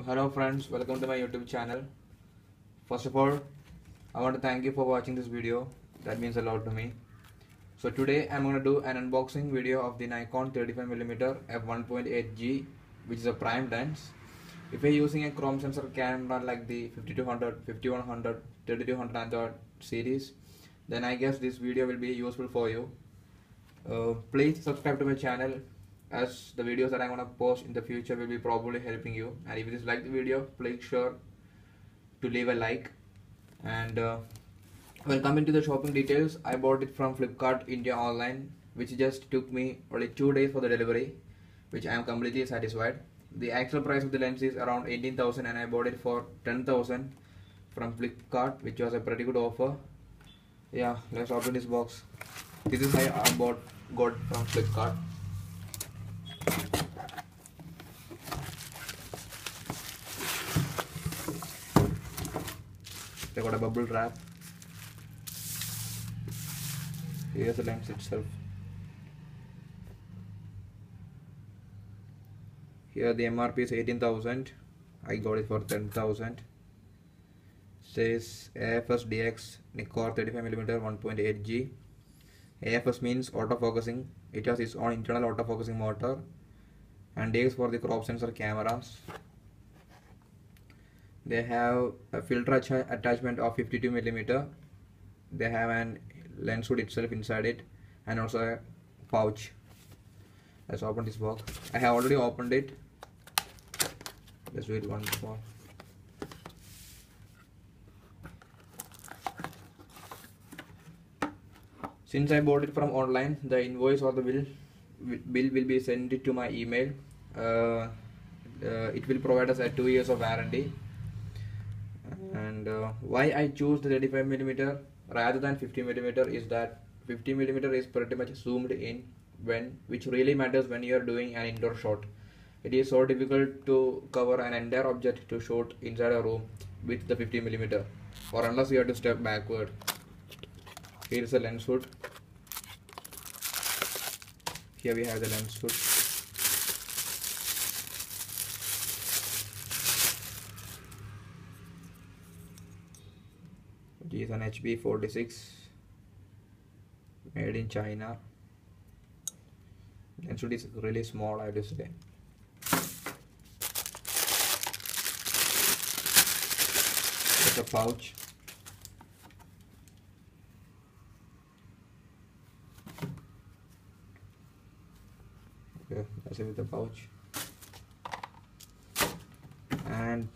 Hello friends, welcome to my YouTube channel. First of all, I want to thank you for watching this video. That means a lot to me. So today I'm going to do an unboxing video of the Nikon 35mm f1.8G, which is a prime lens. If you're using a chrome sensor camera like the 5200, 5100, 3200 Android series, then I guess this video will be useful for you. Please subscribe to my channel, as the videos that I'm gonna post in the future will be probably helping you. And if you just like the video, please sure to leave a like. And when coming to the shopping details, I bought it from Flipkart India online, which just took me only 2 days for the delivery, which I am completely satisfied. The actual price of the lens is around 18,000 and I bought it for 10,000 from Flipkart, which was a pretty good offer. Yeah, let's open this box. This is how I got from Flipkart. They got a bubble wrap. Here's the lens itself. Here the MRP is 18,000. I got it for 10,000. Says AFS DX Nikkor 35mm 1.8G. AFS means autofocusing. It has its own internal autofocusing motor. And DX for the crop sensor cameras. They have a filter attachment of 52mm. They have an lens hood itself inside it, and also a pouch. Let's open this box. I have already opened it. Let's do it once more. Since I bought it from online, the invoice or the bill will be sent to my email. It will provide us a 2 years of warranty. And why I choose the 35mm rather than 50mm is that 50mm is pretty much zoomed in, which really matters when you are doing an indoor shot. It is so difficult to cover an entire object to shoot inside a room with the 50mm, or unless you have to step backward. Here is the lens hood. Here we have the lens hood. It is an HB46 made in China. Lens hood is really small, I have to say. It's a pouch. Okay, that's it with the pouch. And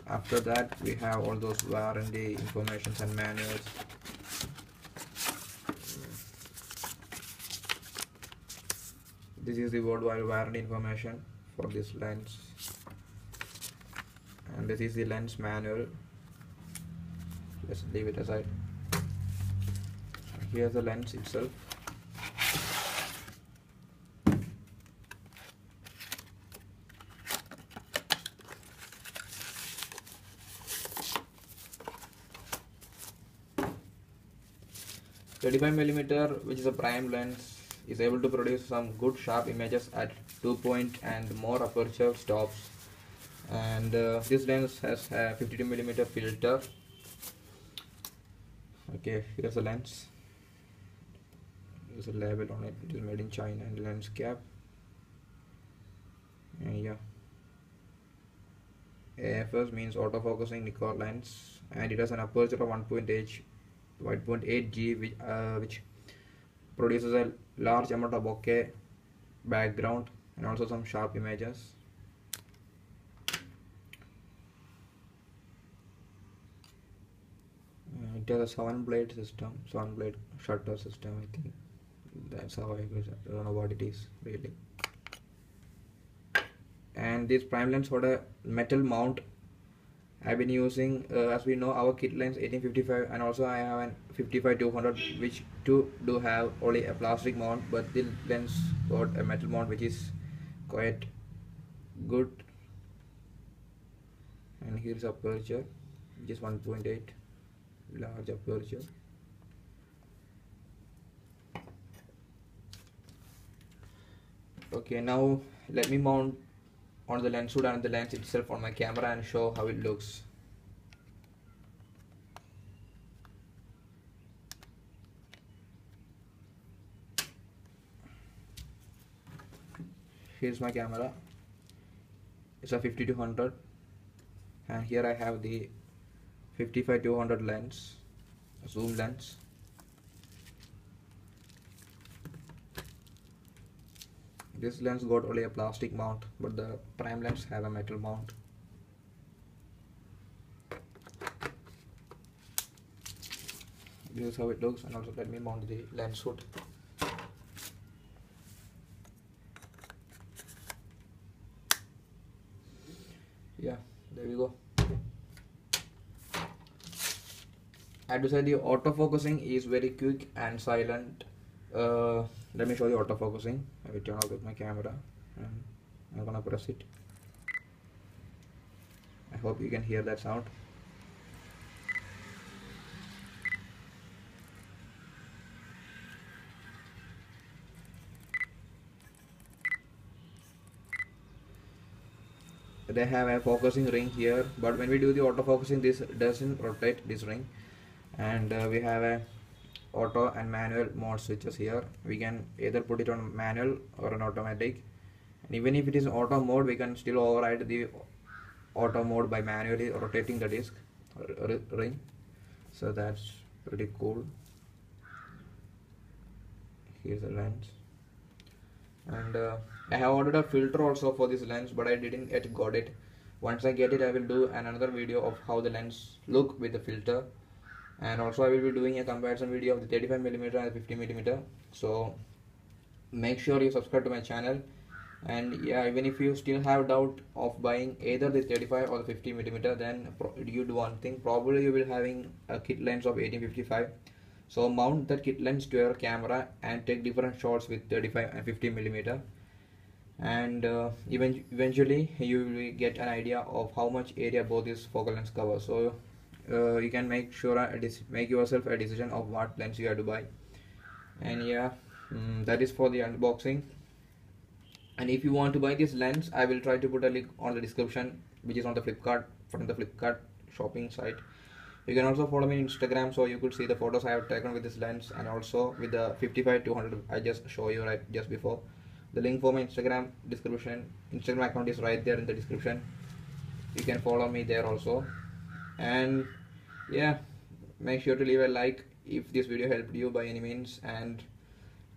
after that we have all those warranty informations and manuals. This is the worldwide warranty information for this lens, and this is the lens manual. Let's leave it aside. Here's the lens itself. "35mm", which is a prime lens, is able to produce some good sharp images at 2-point and more aperture stops. And this lens has a 52mm filter. Okay, here's the lens. There's a label on it. It is made in China, and lens cap. And yeah, AFS means autofocusing Nikkor lens, and it has an aperture of 1.8G, which produces a large amount of bokeh background and also some sharp images. It has a 7-blade system, 7-blade shutter system, I think. That's how I don't know what it is really. And this prime lens got a metal mount. I've been using, as we know, our kit lens 1855, and also I have an 55-200, which do have only a plastic mount, but the lens got a metal mount, which is quite good. And here's aperture, which is 1.8, large aperture. Okay, now let me mount on the lens hood and the lens itself on my camera and show how it looks. Here's my camera. It's a 50-200, and here I have the 55-200 lens, zoom lens. This lens got only a plastic mount, but the prime lens have a metal mount. This is how it looks, and also let me mount the lens hood. Yeah, there we go. I have to say the autofocusing is very quick and silent. Let me show you autofocusing. I will turn off with my camera and I'm gonna press it. I hope you can hear that sound. They have a focusing ring here, but when we do the autofocusing, this doesn't rotate this ring. And we have a auto and manual mode switches here. We can either put it on manual or an automatic, and even if it is auto mode, we can still override the auto mode by manually rotating the disc ring. So that's pretty cool. Here's the lens, and I have ordered a filter also for this lens, but I didn't yet got it. Once I get it, I will do another video of how the lens look with the filter, and also I will be doing a comparison video of the 35mm and 50mm. So make sure you subscribe to my channel. And yeah, even if you still have doubt of buying either the 35 or the 50mm, then you do one thing. Probably you will having a kit lens of 1855. So mount that kit lens to your camera and take different shots with 35 and 50mm, and eventually you will get an idea of how much area both these focal lens cover. So you can make yourself a decision of what lens you have to buy. And yeah, that is for the unboxing. And if you want to buy this lens, I will try to put a link on the description, which is on the Flipkart, from the Flipkart shopping site. You can also follow me on Instagram, so you could see the photos I have taken with this lens, and also with the 55-200 I just show you right just before. The link for my Instagram account is right there in the description. You can follow me there also. And yeah, make sure to leave a like if this video helped you by any means, and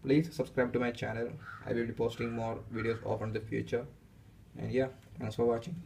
please subscribe to my channel. I will be posting more videos often in the future. And yeah, thanks for watching.